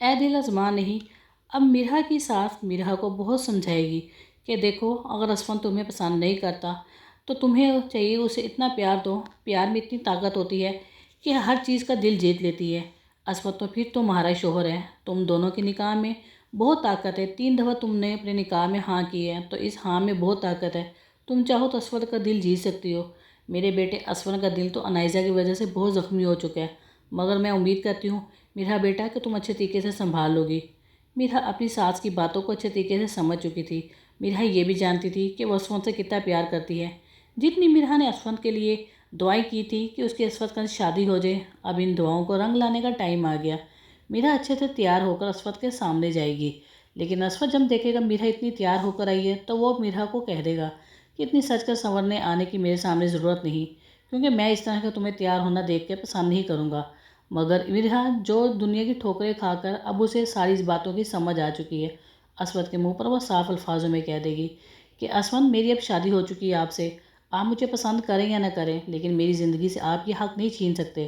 اے دل ازما نہیں۔ اب میرا کی ساس میرا کو بہت سمجھائے گی کہ دیکھو اگر اسفند تمہیں پسند نہیں کرتا تو تمہیں چاہیے اسے اتنا پیار دو، پیار میں اتنی طاقت ہوتی ہے کہ ہر چیز کا دل جیت لیتی ہے۔ اسفند تو پھر تمہارا شوہر ہے، تم دونوں کے نکاح میں بہت طاقت ہے، 3 دفعہ تم نے اپنے نکاح میں ہاں کی ہے، تو اس ہاں میں بہت طاقت ہے، تم چاہو تو اسفند کا دل جیت سکتی ہو۔ میرے بیٹے اسفند کا دل تو انائزہ کی وجہ سے بہت زخمی ہو چکا ہے، مگر میں امید کرتی ہوں میرا بیٹا کہ تم اچھے طریقے سے سنبھال لو گی۔ میرا اپنی ساس کی باتوں کو اچھے طریقے سے سمجھ چکی تھی۔ میرا یہ بھی جانتی تھی کہ وہ اسفند سے کتنا پیار کرتی ہے۔ جتنی میرا نے اسفند کے لیے دعائیں کی تھی کہ اس کی اسفند کا شادی ہو جائے، اب ان دعاؤں کو رنگ لانے کا ٹائم آ گیا۔ میرا اچھے سے تیار ہو کر اسفند کے سامنے جائے گی، لیکن اسفند جب دیکھے گا میرا اتنی تیار ہو کر آئی ہے تو وہ میرا کو کہہ دے گا کہ اتنی سج کر سنورنے آنے کی میرے سامنے ضرورت نہیں، کیونکہ میں اس طرح کا تمہیں تیار ہونا دیکھ کے پسند نہیں کروں گا۔ مگر میرا جو دنیا کی ٹھوکریں کھا کر اب اسے ساری اس باتوں کی سمجھ آ چکی ہے، اسفند کے منہ پر وہ صاف الفاظوں میں کہہ دے گی کہ اسفند میری اب شادی ہو چکی ہے آپ سے، آپ مجھے پسند کریں یا نہ کریں لیکن میری زندگی سے آپ یہ حق نہیں چھین سکتے۔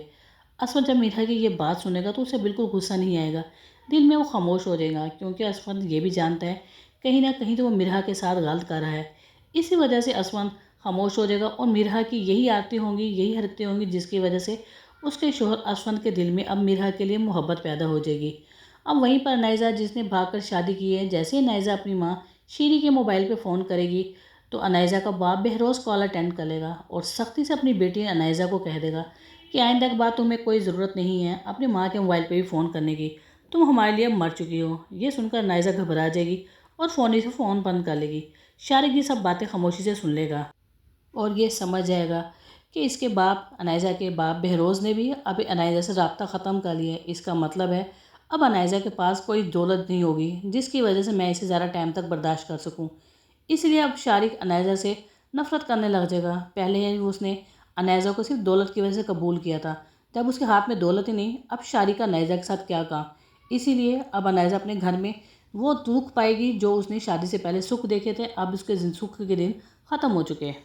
اسفند جب میرا کی یہ بات سنے گا تو اسے بالکل غصہ نہیں آئے گا، دل میں وہ خاموش ہو جائے گا، کیونکہ اسفند یہ بھی جانتا ہے کہیں نہ کہیں تو وہ میرا کے ساتھ غلط کر رہا ہے۔ اسی وجہ سے اسفند خاموش ہو جائے گا اور میرا کی یہی عادتیں ہوں گی، یہی حرکتیں ہوں گی جس کی وجہ سے اس کے شوہر اسفند کے دل میں اب میرا کے لیے محبت پیدا ہو جائے گی۔ اب وہیں پر انائزہ جس نے بھاگ کر شادی کی ہے، جیسے انائزہ اپنی ماں شیری کے موبائل پہ فون کرے گی تو انائزہ کا باپ بہروز کال اٹینڈ کر لے گا اور سختی سے اپنی بیٹی انائزہ کو کہہ دے گا کہ آئندہ کے بعد تمہیں کوئی ضرورت نہیں ہے اپنی ماں کے موبائل پہ بھی فون کرنے کی، تم ہمارے لیے مر چکی ہو۔ یہ سن کر انائزہ گھبرا جائے گی اور فونی سے فون بند کر لے گی۔ شارق یہ سب باتیں خاموشی سے سن لے گا اور یہ سمجھ جائے گا کہ اس کے باپ انائزہ کے باپ بہروز نے بھی اب انائزہ سے رابطہ ختم کر لیا ہے۔ اس کا مطلب ہے اب انائزہ کے پاس کوئی دولت نہیں ہوگی جس کی وجہ سے میں اسے زیادہ ٹائم تک برداشت کر سکوں، اس لیے اب شارق انائزہ سے نفرت کرنے لگ جائے گا۔ پہلے اس نے انائزہ کو صرف دولت کی وجہ سے قبول کیا تھا، جب اس کے ہاتھ میں دولت ہی نہیں، اب شارق کا انائزہ کے ساتھ کیا کام۔ اسی لیے اب انائزہ اپنے گھر میں وہ دکھ پائے گی جو اس نے شادی سے پہلے سکھ دیکھے تھے، اب اس کے سکھ کے دن ختم ہو چکے ہیں۔